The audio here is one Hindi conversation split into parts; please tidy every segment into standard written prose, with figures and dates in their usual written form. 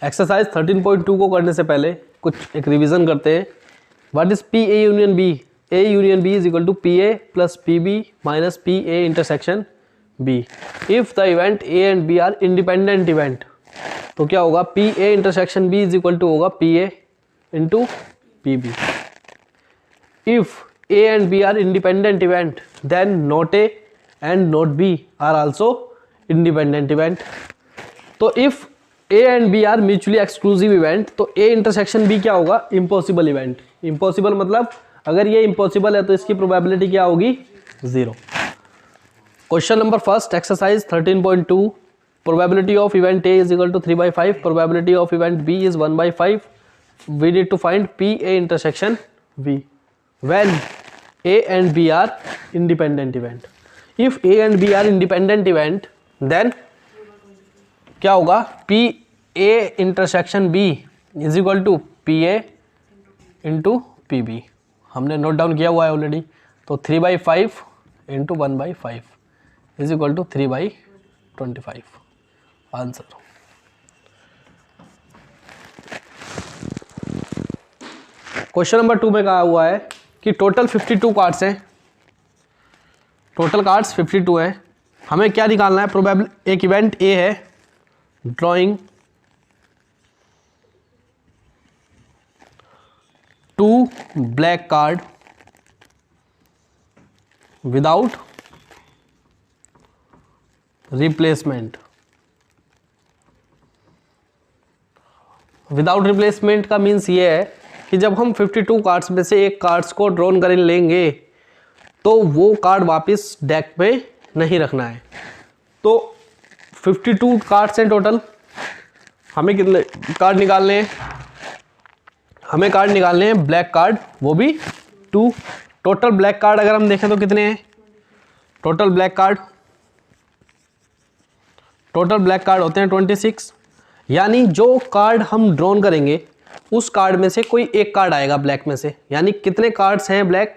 एक्सरसाइज 13.2 को करने से पहले कुछ एक रिवीजन करते हैं। What is P A union B? A union B is equal to P A plus P B minus P A intersection B. If the event A and B are independent event, तो क्या होगा? P A intersection B is equal to होगा P A into P B. If A and B are independent event then not A and not B are also independent event. तो if A and B are mutually exclusive event, तो ए इंटरसेक्शन बी क्या होगा? Impossible event. इम्पॉसिबल मतलब अगर ये इम्पॉसिबल है तो इसकी प्रोबेबिलिटी क्या होगी? 0। Question number first, exercise 13.2, probability of event A is equal to 3/5, probability of event B is 1/5। We need to find P A intersection B when A and B are independent event. If A and B are independent event then क्या होगा? P A intersection B is equal to P A into P B. हमने नोट डाउन किया हुआ है ऑलरेडी। तो 3/5 into 1/5 is equal to 3/25 answer. Question number 2 में कहा हुआ है कि टोटल 52 कार्ड्स हैं। टोटल कार्ड्स 52 हैं। हमें क्या निकालना है? प्रोबेबल एक इवेंट ए है, drawing 2 black card without replacement. Without replacement का मीन्स ये है कि जब हम 52 कार्ड्स में से एक कार्ड्स को ड्रॉन कर लेंगे तो वो कार्ड वापस डेक में नहीं रखना है। तो 52 कार्ड्स हैं टोटल। हमें कितने कार्ड निकालने हैं? हमें कार्ड निकालने हैं ब्लैक कार्ड, वो भी 2। टोटल ब्लैक कार्ड अगर हम देखें तो कितने हैं? टोटल ब्लैक कार्ड होते हैं 26। यानी जो कार्ड हम ड्रॉन करेंगे उस कार्ड में से कोई एक कार्ड आएगा ब्लैक में से। यानी कितने कार्ड्स हैं ब्लैक?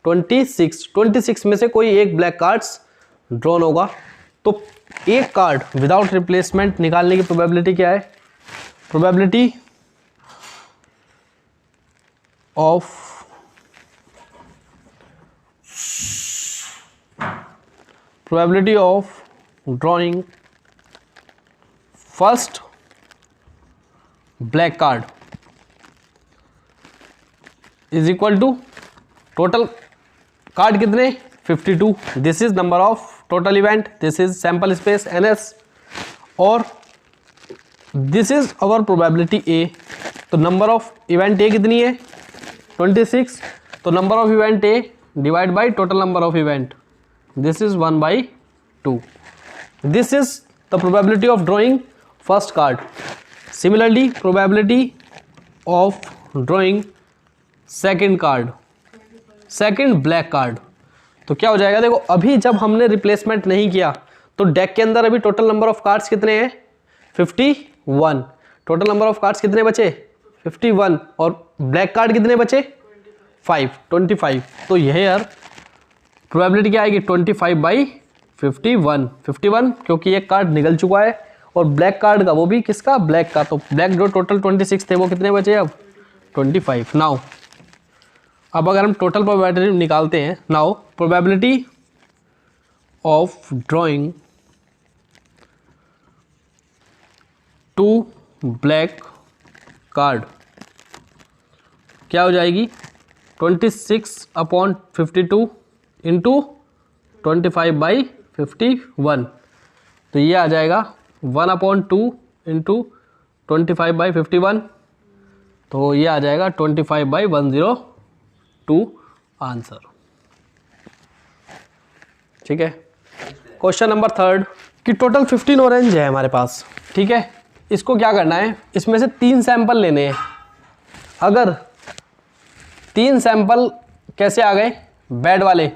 26। 26 में से कोई एक ब्लैक कार्ड्स ड्रॉन होगा। तो एक कार्ड विदाउट रिप्लेसमेंट निकालने की प्रोबेबिलिटी क्या है? Probability of drawing first black card is equal to total card कितने? 52। This is number of total event, this is sample space NS और this is our probability A। तो नंबर ऑफ इवेंट A कितनी है? 26। तो number of event A divide by total number of event, this is 1/2। This is the probability of drawing first card. Similarly probability of drawing second card, second black card. तो क्या हो जाएगा? देखो अभी जब हमने रिप्लेसमेंट नहीं किया तो डेक के अंदर अभी टोटल नंबर ऑफ कार्ड्स कितने हैं? 51। टोटल नंबर ऑफ कार्ड्स कितने बचे? 51। और ब्लैक कार्ड कितने बचे? 25। तो यह यार प्रोबेबिलिटी क्या आएगी? 25/51। 51 क्योंकि एक कार्ड निकल चुका है और ब्लैक कार्ड का, वो भी किसका? ब्लैक का। तो ब्लैक जो टोटल 26 थे वो कितने बचे अब? 25। नाउ अब अगर हम टोटल प्रोबेबिलिटी निकालते हैं, now probability of drawing 2 black card क्या हो जाएगी? 26/52 इंटू 25/51। तो ये आ जाएगा 1/2 इंटू 25/51। तो ये आ जाएगा 25/102 आंसर। ठीक है। क्वेश्चन नंबर 3 कि टोटल 15 ऑरेंज है हमारे पास। ठीक है, इसको क्या करना है? इसमें से 3 सैंपल लेने हैं। अगर 3 सैंपल कैसे आ गए? बैड वाले।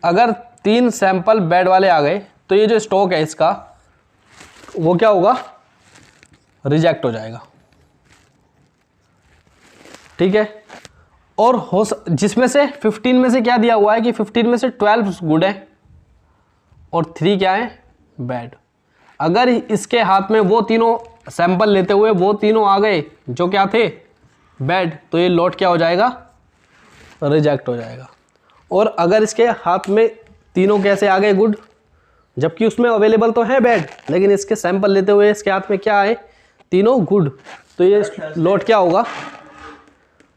अगर 3 सैंपल बैड वाले आ गए तो ये जो स्टॉक है इसका वो क्या होगा? रिजेक्ट हो जाएगा। ठीक है। और हो जिसमें से 15 में से क्या दिया हुआ है कि 15 में से 12 गुड है और 3 क्या है? बैड। अगर इसके हाथ में वो तीनों सैंपल लेते हुए वो तीनों आ गए जो क्या थे, बैड, तो ये लॉट क्या हो जाएगा, रिजेक्ट हो जाएगा। और अगर इसके हाथ में तीनों कैसे आ गए, गुड, जबकि उसमें अवेलेबल तो है बैड, लेकिन इसके सैंपल लेते हुए इसके हाथ में क्या आए, तीनों गुड, तो ये लॉट क्या होगा,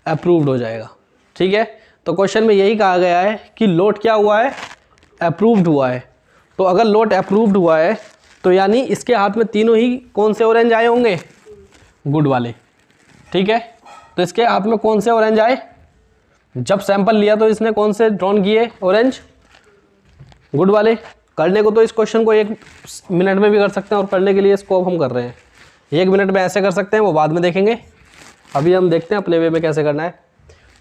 अप्रूव्ड हो जाएगा। ठीक है, तो क्वेश्चन में यही कहा गया है कि लॉट क्या हुआ है, अप्रूव्ड हुआ है। तो अगर लॉट अप्रूव्ड हुआ है तो यानी इसके हाथ में तीनों ही कौन से ऑरेंज आए होंगे, गुड वाले। ठीक है, तो इसके हाथ में कौन से ऑरेंज आए, जब सैंपल लिया तो इसने कौन से ड्रॉन किए, ऑरेंज, गुड वाले। करने को तो इस क्वेश्चन को 1 मिनट में भी कर सकते हैं, और करने के लिए इसको अब हम कर रहे हैं 1 मिनट में ऐसे कर सकते हैं, वो बाद में देखेंगे। अभी हम देखते हैं अपने वे में कैसे करना है।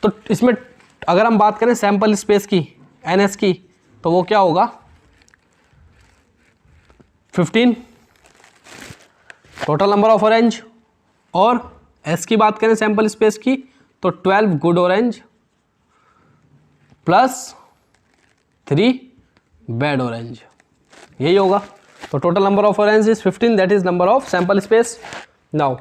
तो इसमें अगर हम बात करें सैंपल स्पेस की, NS की, तो वो क्या होगा, 15 टोटल नंबर ऑफ ऑरेंज, और S की बात करें सैंपल स्पेस की, तो 12 good orange plus 3 bad orange, यही होगा। तो total number of orange is 15, that is number of sample space. Now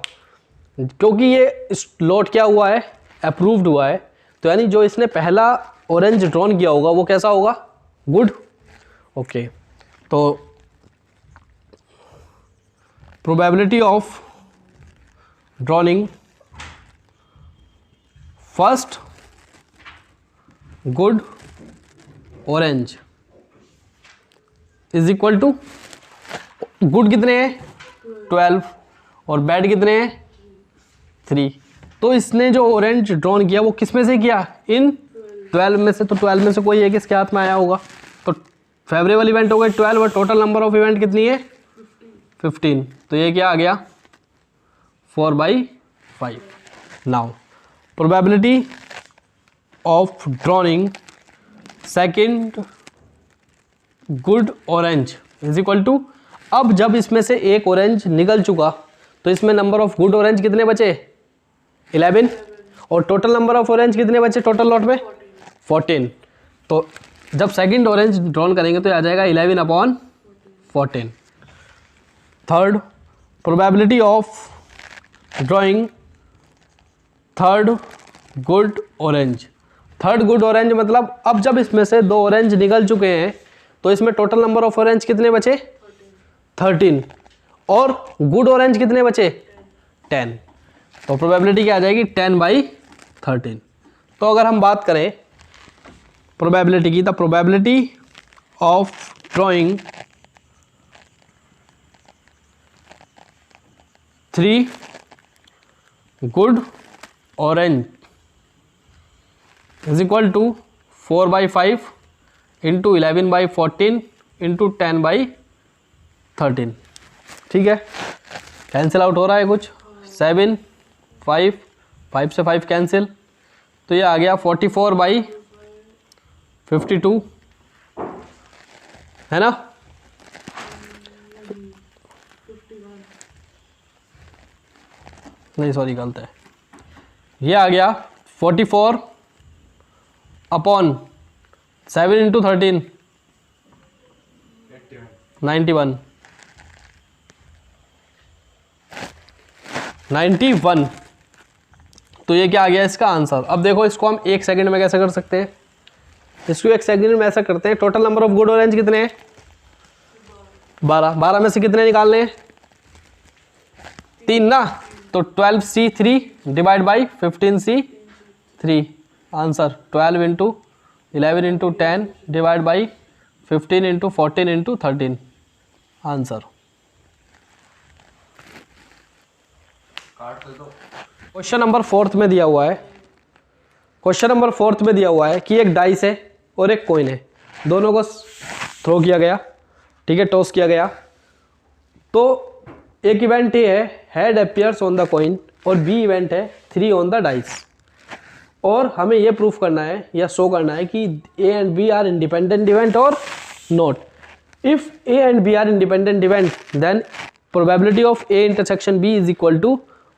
क्योंकि ये लॉट क्या हुआ है, अप्रूव्ड हुआ है, तो यानी जो इसने पहला ऑरेंज ड्रॉन किया होगा वो कैसा होगा, गुड। ओके, तो probability of drawing first good orange is equal to, good कितने हैं 12 और बैड कितने हैं 3। तो इसने जो ऑरेंज ड्रॉन किया वो किस में से किया, इन 12 में से। तो 12 में से कोई एक इसके हाथ में आया होगा, तो फेवरेबल इवेंट हो गए 12, और टोटल नंबर ऑफ इवेंट कितनी है 15। तो ये क्या आ गया 4/5। Now probability of drawing second good orange is equal to, अब जब इसमें से एक ऑरेंज निकल चुका तो इसमें नंबर ऑफ गुड ऑरेंज कितने बचे 11, और टोटल नंबर ऑफ ऑरेंज कितने बचे टोटल लॉट में 14। तो जब सेकंड ऑरेंज ड्रॉन करेंगे तो आ जाएगा 11/14। Third probability of drawing third good orange. Third good orange मतलब अब जब इसमें से 2 ऑरेंज निकल चुके हैं तो इसमें टोटल नंबर ऑफ ऑरेंज कितने बचे 13, और गुड ऑरेंज कितने बचे 10। तो प्रोबेबिलिटी क्या आ जाएगी 10/13। तो अगर हम बात करें प्रोबेबिलिटी की, the probability of drawing 3 good orange is equal to 4/5 into 11/14 into 10/13। ठीक है, कैंसिल आउट हो रहा है कुछ, 7 5 5 से 5 कैंसिल, तो ये आ गया 44/52, है ना। नहीं सॉरी गलत है, ये आ गया 44/7 इंटू 13 91। तो ये क्या आ गया इसका आंसर। अब देखो इसको हम 1 सेकंड में कैसे कर सकते हैं, इसको 1 सेकंड में ऐसा करते हैं, total number of good orange कितने हैं 12 में से कितने निकालने हैं 3 ना, तो 12C3 divide by 15C3, answer 12 into 11 into 10 divide by 15 into 14 into 13, answer. Question number 4 में दिया हुआ है, क्वेश्चन नंबर 4 में दिया हुआ है कि एक डाइस है और एक कॉइन है, दोनों को थ्रो किया गया, ठीक है, टॉस किया गया। तो एक इवेंट ये है head appears on the coin, और बी इवेंट है 3 ऑन द डाइस, और हमें ये प्रूफ करना है या शो करना है कि A and B are independent event और not. If A and B are independent event then probability of A intersection B is equal to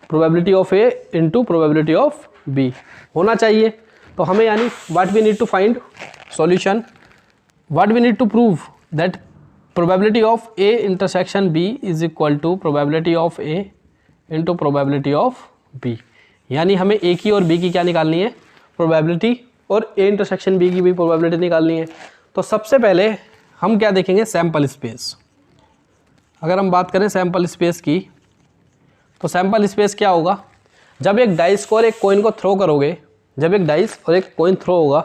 probability of A into probability of B होना चाहिए। तो हमें यानी what we need to find solution, what we need to prove that probability of A intersection B is equal to probability of A into probability of B. यानी हमें ए की और बी की क्या निकालनी है, प्रोबेबिलिटी, और ए इंटरसेक्शन बी की भी प्रोबेबिलिटी निकालनी है। तो सबसे पहले हम क्या देखेंगे, सैंपल स्पेस। अगर हम बात करें सैंपल स्पेस की, तो सैंपल स्पेस क्या होगा, जब एक डाइस को और एक कॉइन को थ्रो करोगे, जब एक डाइस और एक कॉइन थ्रो होगा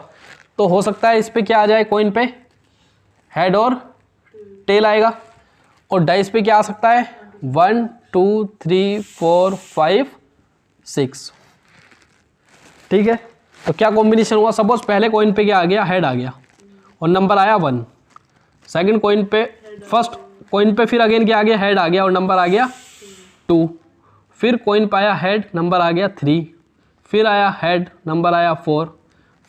तो हो सकता है इस पे क्या आ जाए, कॉइन पे हेड और टेल आएगा, और डाइस पे क्या आ सकता है 1 2 3 4 5 6। ठीक है, तो क्या कॉम्बिनेशन हुआ, सपोज पहले कॉइन पे क्या आ गया, हेड आ गया और नंबर आया 1। सेकंड कॉइन पे, फर्स्ट कॉइन पे फिर अगेन क्या आ गया, हेड आ गया और नंबर आ गया 2। फिर कॉइन पे आया हेड, नंबर आ गया 3। फिर आया हेड, नंबर आया 4।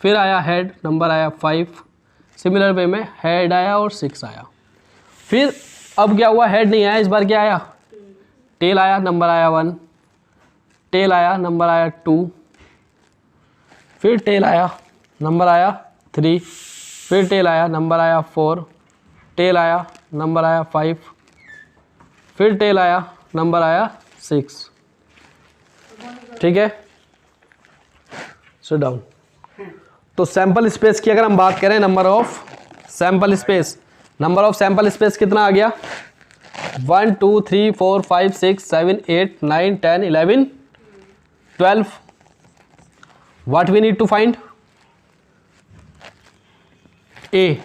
फिर आया हेड, नंबर आया 5। सिमिलर वे में हेड आया और 6 आया। फिर अब क्या हुआ, हेड नहीं आया, इस बार क्या आया, टेल आया, नंबर आया 1। टेल आया, नंबर आया 2। फिर टेल आया, नंबर आया 3। फिर टेल आया, नंबर आया 4। टेल आया, नंबर आया 5। फिर टेल आया, नंबर आया 6। ठीक है, सिट डाउन। तो सैंपल स्पेस की अगर हम बात करें, number of sample space, number of sample space कितना आ गया, 1 2 3 4 5 6 7 8 9 10 11 12। What we need to find, a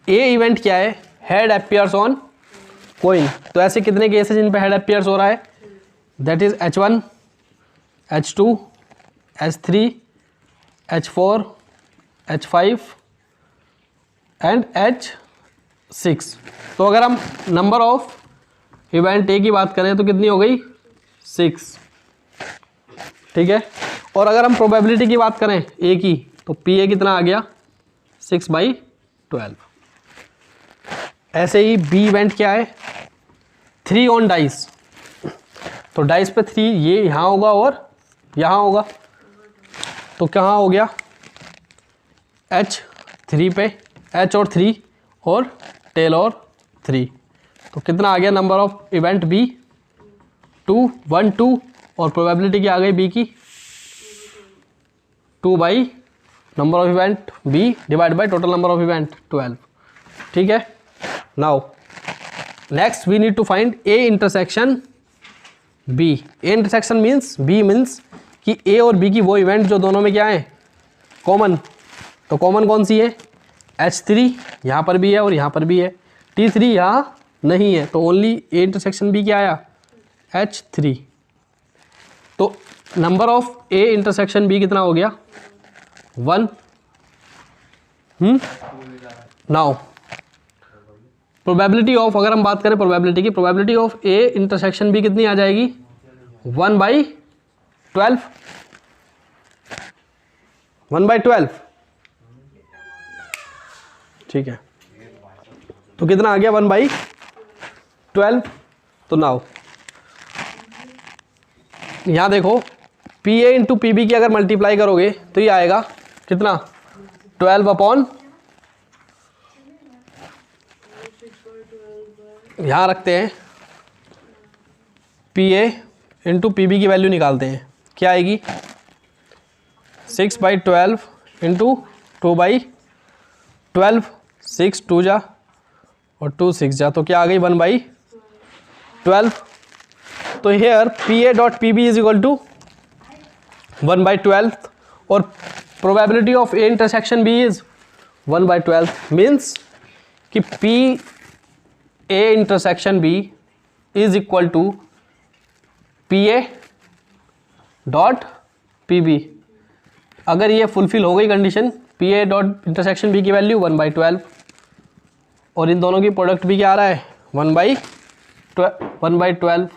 event क्या है, हेड अपीयर्स ऑन कॉइन। तो ऐसे कितने केस है जिन पे हेड अपीयर्स हो रहा है, that is H1 H2 H3 H4 H5 and H6। तो अगर हम नंबर ऑफ इवेंट ए की बात करें तो कितनी हो गई, 6। ठीक है, और अगर हम प्रोबेबिलिटी की बात करें ए की, तो पी ए कितना आ गया, 6/12। ऐसे ही बी इवेंट क्या है, 3 ऑन डाइस। तो डाइस पे 3 ये यहाँ होगा और यहाँ होगा, तो कहाँ हो गया, H3 पे, H और 3 और टेल और 3। तो कितना आ गया नंबर ऑफ इवेंट बी, 2 1 2, और प्रोबेबिलिटी क्या आ गई बी की, 2 by number of event B divide by total number of event 12। ठीक है, now next we need to find A intersection B. A intersection means, B means कि ए और बी की वो इवेंट जो दोनों में क्या है, कॉमन। तो कॉमन कौन सी है, H3 यहाँ पर भी है और यहाँ पर भी है, T3 यहाँ नहीं है, तो ओनली ए इंटरसेक्शन बी क्या आया, H3। तो number of A intersection B कितना हो गया, 1। नाउ प्रोबेबिलिटी ऑफ, अगर हम बात करें प्रोबेबिलिटी की, probability of A intersection B कितनी आ जाएगी, 1/12। 1/12। ठीक है, तो कितना आ गया, 1/12। तो नाउ यहां देखो, P A into P B की अगर मल्टीप्लाई करोगे तो ये आएगा कितना, 12 यहां रखते हैं, P A into P B की वैल्यू निकालते हैं, क्या आएगी, 6/12 इंटू 2/12, 6 2 जा और 2 6 जा, तो क्या आ गई 1/12। तो here P A dot P B is equal to 1/12, और probability of A intersection B is 1/12, means कि P A intersection B is equal to P A dot P B. अगर ये फुलफिल हो गई condition, P A dot intersection B की वैल्यू 1/12, और इन दोनों की प्रोडक्ट भी क्या आ रहा है, 1/12,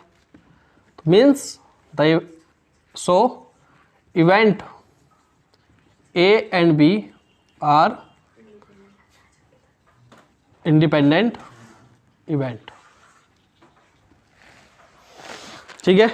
means the so event A and B are independent event. ठीक है।